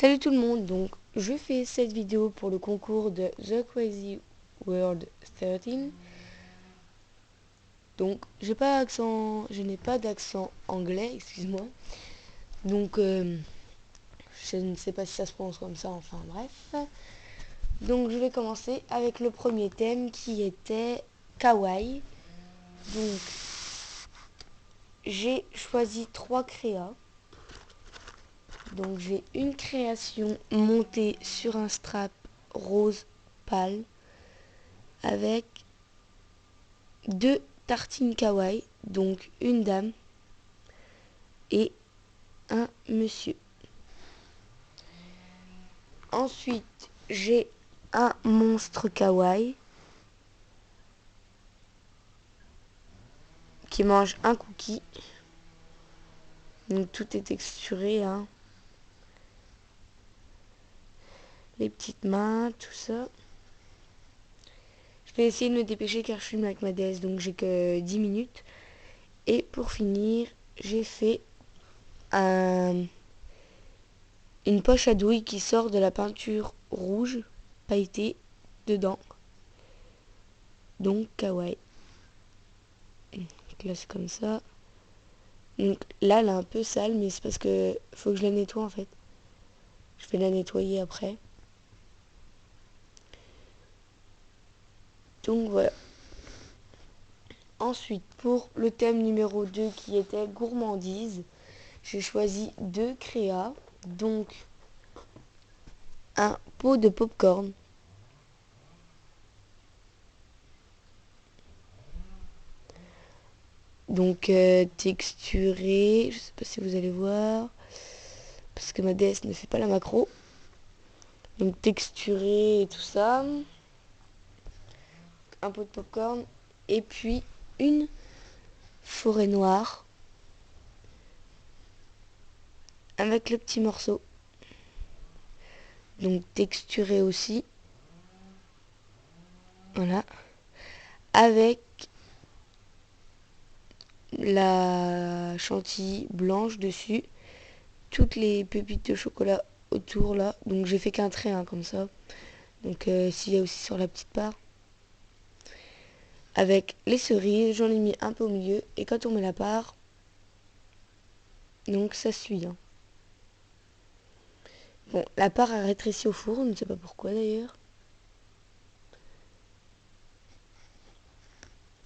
Salut tout le monde, donc je fais cette vidéo pour le concours de The Crazy World 13. Donc je n'ai pas d'accent anglais, excuse-moi. Donc je ne sais pas si ça se prononce comme ça, enfin bref. Donc je vais commencer avec le premier thème qui était Kawaii. Donc j'ai choisi 3 créas. Donc j'ai une création montée sur un strap rose pâle avec 2 tartines kawaii, donc une dame et un monsieur. Ensuite, j'ai un monstre kawaii qui mange un cookie. Donc tout est texturé, hein. Les petites mains, tout ça. Je vais essayer de me dépêcher car je filme avec ma DS, donc j'ai que 10 minutes. Et pour finir, j'ai fait une poche à douille qui sort de la peinture rouge pailletée dedans. Donc kawaii. Donc là c'est comme ça. Donc là elle est un peu sale, mais c'est parce que faut que je la nettoie en fait. Je vais la nettoyer après. Donc voilà. Ensuite, pour le thème numéro 2 qui était gourmandise, j'ai choisi 2 créas. Donc un pot de popcorn. Donc texturé, je sais pas si vous allez voir, parce que ma DS ne fait pas la macro. Donc texturé et tout ça. Un pot de popcorn. Et puis une forêt noire avec le petit morceau. Donc texturé aussi. Voilà. Avec la chantilly blanche dessus. Toutes les pépites de chocolat autour là. Donc j'ai fait qu'un trait comme ça. Donc s'il y a aussi sur la petite part. Avec les cerises, j'en ai mis un peu au milieu. Et quand on met la part, donc ça suit. Bon, la part a rétréci au four, je ne sais pas pourquoi d'ailleurs.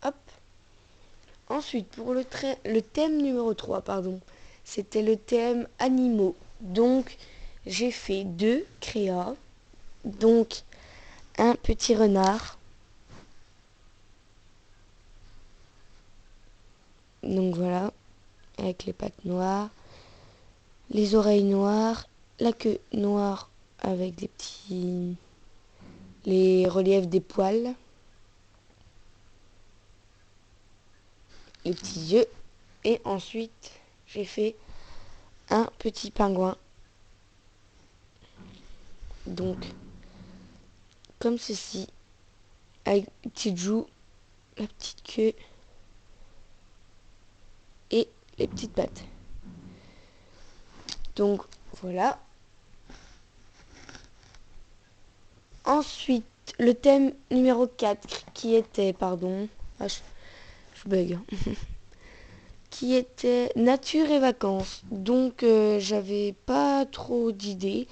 Hop. Ensuite, pour le thème numéro 3, pardon, c'était le thème animaux. Donc, j'ai fait 2 créas. Donc, un petit renard. Donc voilà, avec les pattes noires, les oreilles noires, la queue noire avec les reliefs des poils, les petits yeux. Et ensuite, j'ai fait un petit pingouin. Donc, comme ceci, avec les petites joues, la petite queue et les petites pattes. Donc, voilà. Ensuite, le thème numéro 4 qui était, pardon, je bug, qui était nature et vacances. Donc, j'avais pas trop d'idées.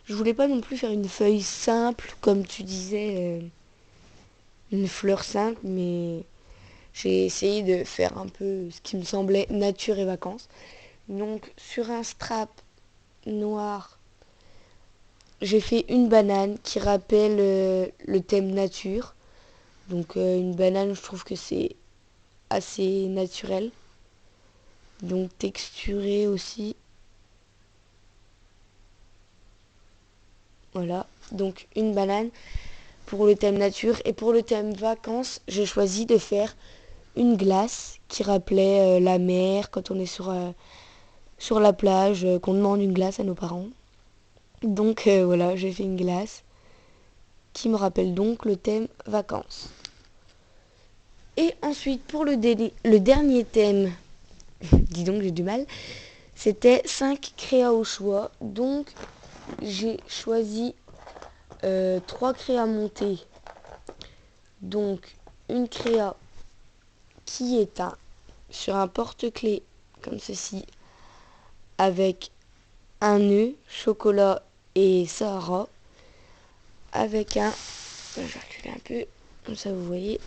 Je voulais pas non plus faire une feuille simple, comme tu disais, une fleur simple, mais j'ai essayé de faire un peu ce qui me semblait nature et vacances. Donc, sur un strap noir, j'ai fait une banane qui rappelle le thème nature. Donc, une banane, je trouve que c'est assez naturel. Donc, texturé aussi. Voilà, donc une banane pour le thème nature. Et pour le thème vacances, j'ai choisi de faire une glace qui rappelait la mer quand on est sur la plage, qu'on demande une glace à nos parents. Donc voilà, j'ai fait une glace qui me rappelle donc le thème vacances. Et ensuite, pour le dernier thème, dis donc j'ai du mal, c'était 5 créas au choix. Donc j'ai choisi 3 créas montées. Donc une créa qui est sur un porte-clés comme ceci, avec un nœud, chocolat et Sahara, avec un... Je vais reculer un peu, comme ça vous voyez.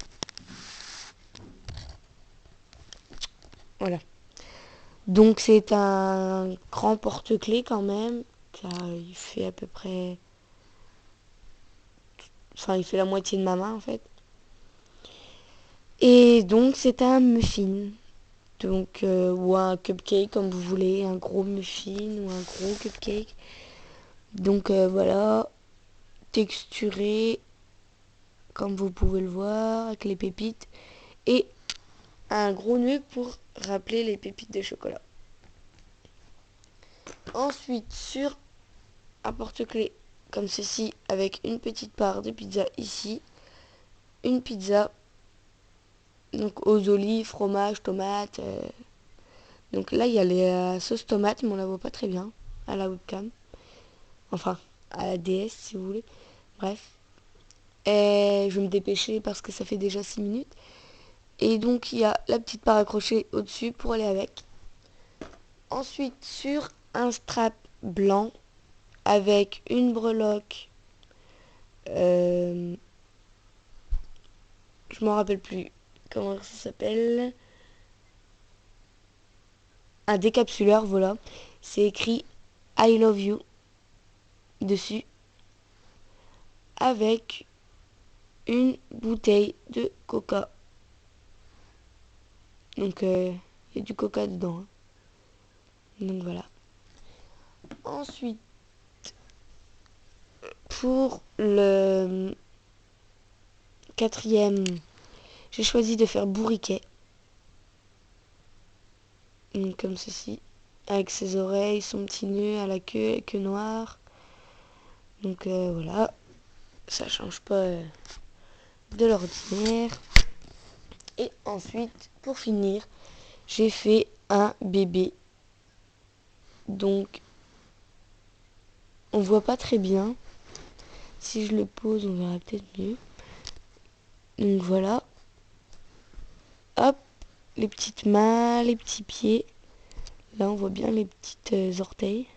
Voilà. Donc c'est un grand porte-clés quand même, car il fait à peu près... Enfin, il fait la moitié de ma main en fait. Et donc c'est un muffin. Donc, ou un cupcake comme vous voulez, un gros muffin ou un gros cupcake. Donc voilà, texturé comme vous pouvez le voir avec les pépites et un gros nœud pour rappeler les pépites de chocolat. Ensuite sur un porte-clés comme ceci avec une petite part de pizza ici, une pizza donc aux olives, fromage, tomate. Donc là il y a la sauce tomate mais on la voit pas très bien à la webcam. Enfin à la DS si vous voulez. Bref. Et je vais me dépêcher parce que ça fait déjà 6 minutes. Et donc il y a la petite part accrochée au-dessus pour aller avec. Ensuite sur un strap blanc avec une breloque. Je m'en rappelle plus comment ça s'appelle. Un décapsuleur, voilà. C'est écrit I love you dessus. Avec une bouteille de coca. Donc il y a du coca dedans. Donc voilà. Ensuite, pour le quatrième, j'ai choisi de faire bourriquet. Donc comme ceci. Avec ses oreilles, son petit nœud à la queue noire. Donc voilà. Ça change pas de l'ordinaire. Et ensuite, pour finir, j'ai fait un bébé. Donc, on voit pas très bien. Si je le pose, on verra peut-être mieux. Donc voilà. Hop, les petites mains, les petits pieds. Là, on voit bien les petites orteils.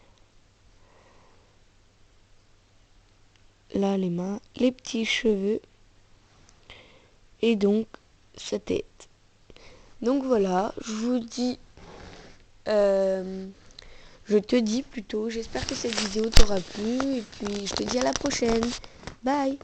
Là, les mains, les petits cheveux. Et donc, sa tête. Donc voilà, je vous dis... je te dis plutôt, j'espère que cette vidéo t'aura plu. Et puis, je te dis à la prochaine. Bye!